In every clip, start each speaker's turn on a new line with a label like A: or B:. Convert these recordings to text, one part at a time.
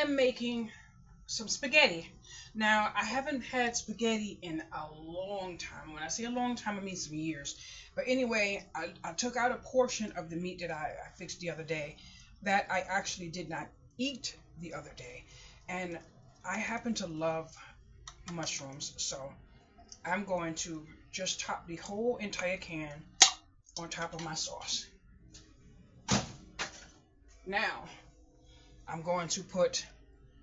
A: am making some spaghetti. Now, I haven't had spaghetti in a long time. When I say a long time, I mean some years. But anyway, I took out a portion of the meat that I fixed the other day that I actually did not eat the other day. And I happen to love mushrooms, so I'm going to just top the whole entire can on top of my sauce. Now, I'm going to put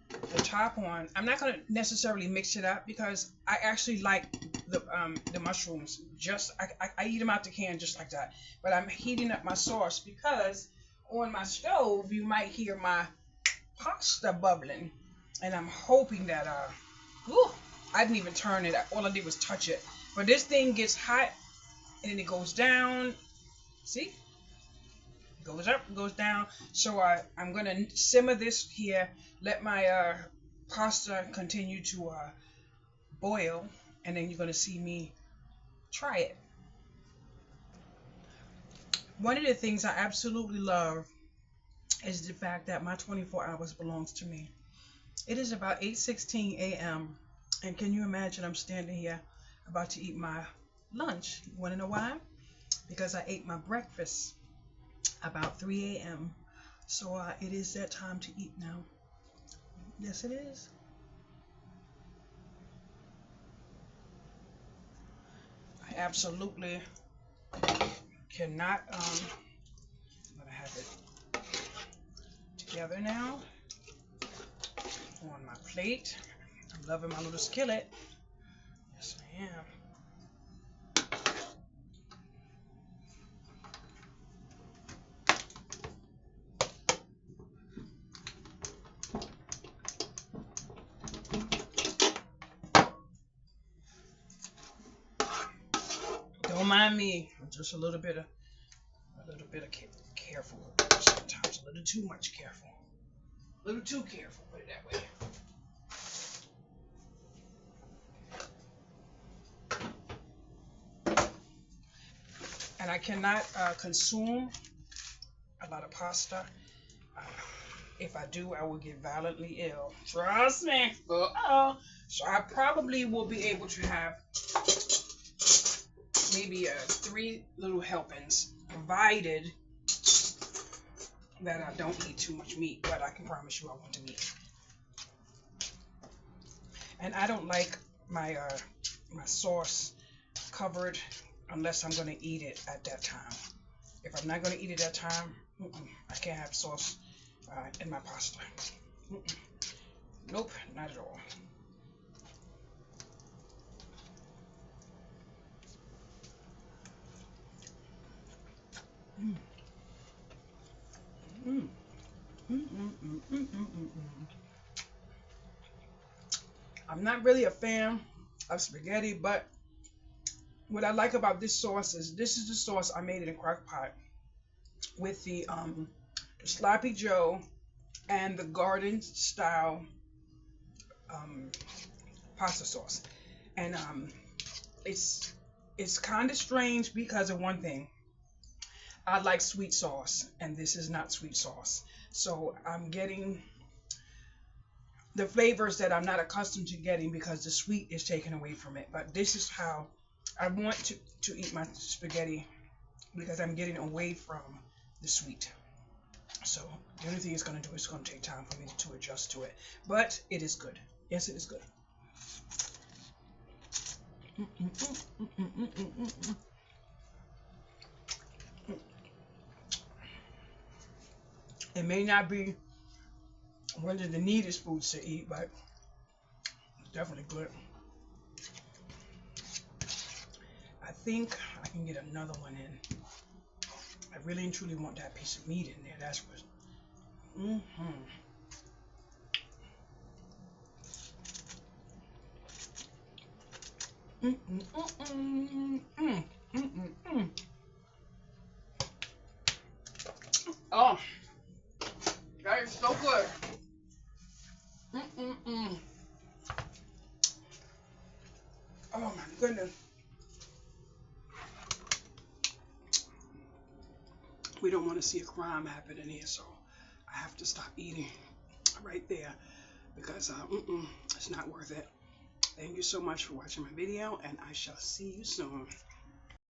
A: the top on. I'm not going to necessarily mix it up because I actually like the mushrooms. Just I eat them out the can just like that. But I'm heating up my sauce because on my stove you might hear my pasta bubbling, and I'm hoping that whew, I didn't even turn it. All I did was touch it. But this thing gets hot and then it goes down. See? Goes up, goes down. So I'm gonna simmer this here, let my pasta continue to boil, and then you're gonna see me try it. One of the things I absolutely love is the fact that my 24 hours belongs to me. It is about 8:16 a.m. and can you imagine I'm standing here about to eat my lunch? You wanna know why? Because I ate my breakfast about 3 a.m. So it is that time to eat now. Yes, it is. I absolutely cannot. I'm gonna have it together now on my plate. I'm loving my little skillet. Yes, I am. Don't mind me. I'm just a little bit of careful sometimes. A little too much careful. A little too careful. Put it that way. And I cannot consume a lot of pasta. Uh, if I do, I will get violently ill. Trust me. Uh-oh. So I probably will be able to have maybe 3 little helpings, provided that I don't eat too much meat. But I can promise you I want to eat. And I don't like my my sauce covered unless I'm going to eat it at that time. If I'm not going to eat it at that time, I can't have sauce in my pasta. Nope, not at all. Mm. Mm. Mm, mm, mm, mm, mm, mm, mm. I'm not really a fan of spaghetti, but what I like about this sauce is this is the sauce I made in a crock pot with the sloppy Joe and the garden style um, pasta sauce, and it's kind of strange because of one thing. I like sweet sauce, and this is not sweet sauce, so I'm getting the flavors that I'm not accustomed to getting because the sweet is taken away from it. But this is how I want to eat my spaghetti because I'm getting away from the sweet. So the only thing it's going to do is going to take time for me to adjust to it. But it is good. Yes, it is good. It may not be one of the neatest foods to eat, but it's definitely good. I think I can get another one in. I really and truly want that piece of meat in there. That's what. Oh, that is so good. Oh my goodness. We don't want to see a crime happen in here, so I have to stop eating. right there, because it's not worth it. Thank you so much for watching my video, and I shall see you soon.